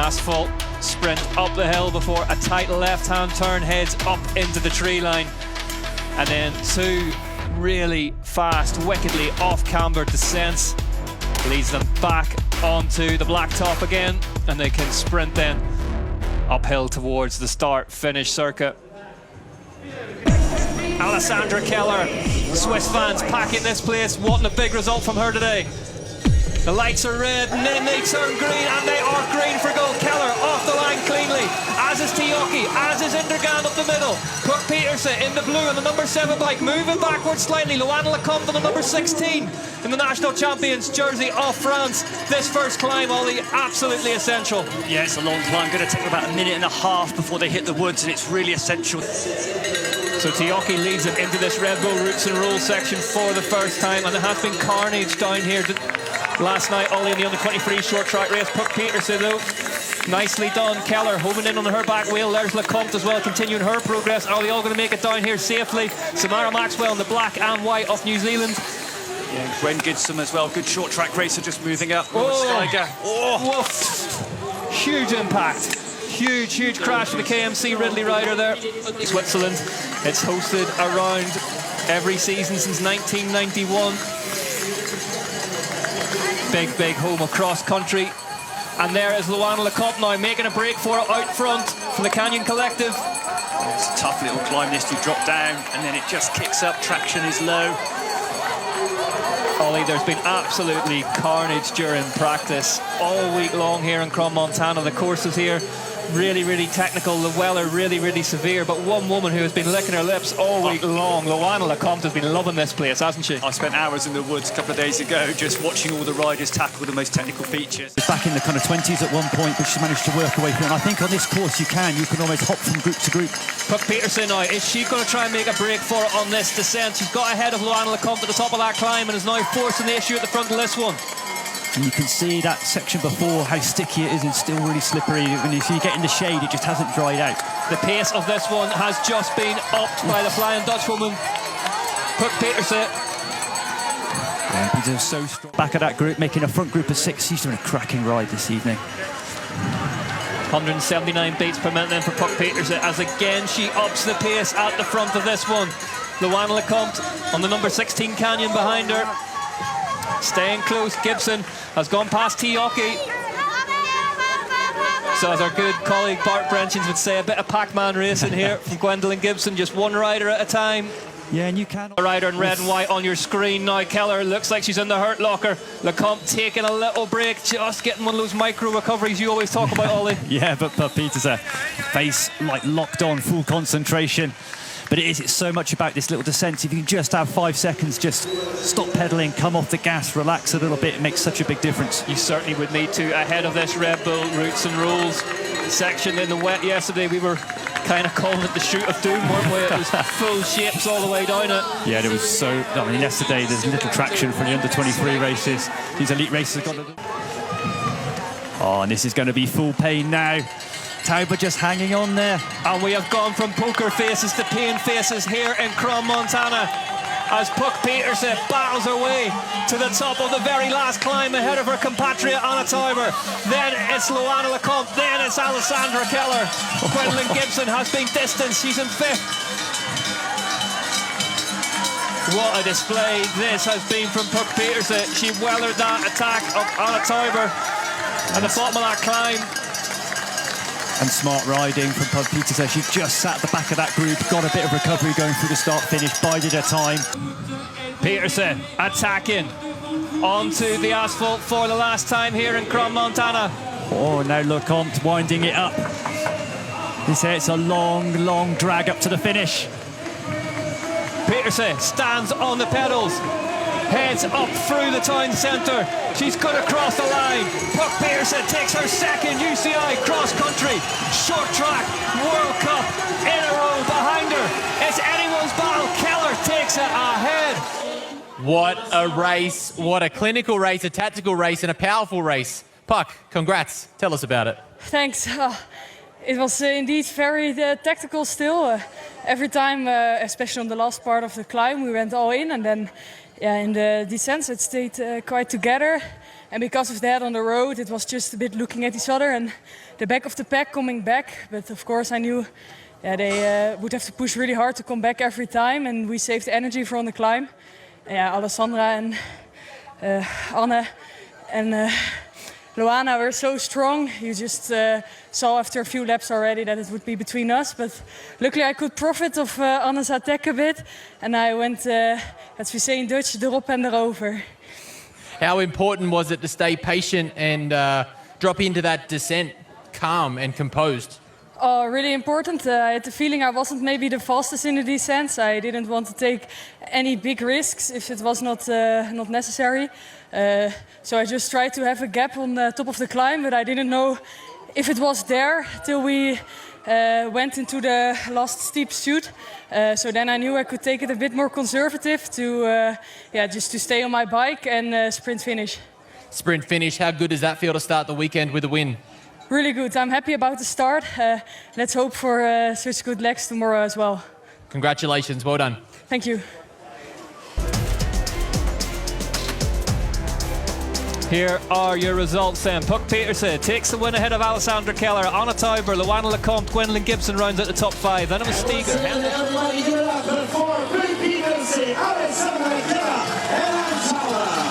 asphalt sprint up the hill before a tight left-hand turn heads up into the tree line. And then two really fast, wickedly off-camber descents. Leads them back onto the blacktop again, and they can sprint then uphill towards the start-finish circuit. Alessandra Keller, Swiss fans packing this place, wanting a big result from her today. The lights are red, and then they turn green, and they are green for goal. Keller off the line cleanly, as is Tioki, as is Indergan up the middle. Brooke Peterson in the blue on the number 7 bike, moving backwards slightly. Luana Lecomte on the number 16 in the national champions jersey of France. This first climb, Ollie, absolutely essential. Yeah, it's a long climb, going to take about a minute and a half before they hit the woods, and it's really essential. So Tioki leads it into this Red Bull Roots and Rules section for the first time, and there has been carnage down here last night, Ollie, in the under-23 short track race. Brooke Peterson, though, nicely done. Keller homing in on her back wheel. There's Lecomte as well, continuing her progress. Are they all going to make it down here safely? Samara Maxwell in the black and white of New Zealand. Yeah, Gwen Gibson as well, good short track racer, just moving up. Huge impact. Huge crash for the KMC Ridley rider there. Switzerland, it's hosted around every season since 1991. Big home of cross country. And there is Luana Lecomte now making a break for it out front for the Canyon Collective. It's a tough little climb this to drop down, and then it just kicks up, traction is low. Ollie, there's been absolutely carnage during practice all week long here in Crans-Montana. The courses here really technical, the weather really severe, but one woman who has been licking her lips all week long, Luana Lecomte, has been loving this place, hasn't she? I spent hours in the woods a couple of days ago just watching all the riders tackle the most technical features. Back in the kind of 20s at one point, but she managed to work away from it. And I think on this course you can almost hop from group to group. Brooke Peterson now, is she going to try and make a break for it on this descent? She's got ahead of Luana Lecomte at the top of that climb and is now forcing the issue at the front of this one. And you can see that section before, how sticky it is and still really slippery. When you get in the shade, it just hasn't dried out. The pace of this one has just been upped by the Flying Dutchwoman, Brooke Peterson. Yeah, Peter's so strong. Back of that group, making a front group of 6. She's doing a cracking ride this evening. 179 beats per minute then for Brooke Peterson, as again she ups the pace at the front of this one. Luana Lecomte on the number 16 Canyon behind her. Staying close, Gibson has gone past Tioki. So as our good colleague Bart Brenchins would say, a bit of Pac-Man racing here from Gwendolyn Gibson, just one rider at a time. Yeah, and you can... A rider in red and white on your screen now. Keller looks like she's in the hurt locker. Lecomte taking a little break, just getting one of those micro recoveries you always talk about, Ollie. Yeah, but Peter's face like locked on, full concentration. But it's so much about this little descent. If you can just have 5 seconds, just stop pedalling, come off the gas, relax a little bit, it makes such a big difference. You certainly would need to, ahead of this Red Bull Roots and Rules section in the wet yesterday. We were kind of calling it the shoot of doom, weren't we? It was full shapes all the way down it. Yeah, there was so... I mean, yesterday there's little traction for the under-23 races. These elite races have got to... Oh, and this is going to be full pain now. Tauber just hanging on there. And we have gone from poker faces to pain faces here in Crans-Montana as Brooke Peterson battles her way to the top of the very last climb ahead of her compatriot Anna Tauber. Then it's Luana Lecomte, then it's Alessandra Keller. Gwendolyn Gibson has been distanced, she's in 5th. What a display this has been from Brooke Peterson. She weathered that attack of Anna Tauber at the bottom of that climb. And smart riding from Brooke Peterson. She just sat at the back of that group, got a bit of recovery going through the start-finish, bided her time. Peterson attacking onto the asphalt for the last time here in Crans-Montana. Oh, now Lecomte winding it up. It's a long drag up to the finish. Peterson stands on the pedals, heads up through the town centre. She's going to cross the line. Brooke Peterson takes her second UCI cross-country short track World Cup in a row. Behind her, it's anyone's battle. Keller takes it ahead. What a race, what a clinical race, a tactical race and a powerful race. Puck, congrats. Tell us about it. Thanks. It was indeed very tactical still. Every time, especially on the last part of the climb, we went all in, and then in the descents it stayed quite together, and because of that on the road it was just a bit looking at each other and the back of the pack coming back. But of course I knew they would have to push really hard to come back every time, and we saved energy for on the climb. Alessandra and Anne and Loana were so strong. You just saw after a few laps already that it would be between us. But luckily I could profit of Anne's attack a bit. And I went, as we say in Dutch, erop en erover. How important was it to stay patient and drop into that descent calm and composed? Really important. I had the feeling I wasn't maybe the fastest in the descents. I didn't want to take any big risks if it was not necessary. So I just tried to have a gap on the top of the climb, but I didn't know if it was there till we went into the last steep chute. So then I knew I could take it a bit more conservative to just to stay on my bike and sprint finish. Sprint finish, how good does that feel to start the weekend with a win? Really good. I'm happy about the start. Let's hope for such good legs tomorrow as well. Congratulations, well done. Thank you. Here are your results then. Puck Peterson takes the win ahead of Alessandra Keller. Anna Tauber, Luana Lecomte, Gwendolyn Gibson rounds out the top 5. Then it was Stiger. Peterson, Alessandra Keller, and Anna Tauber.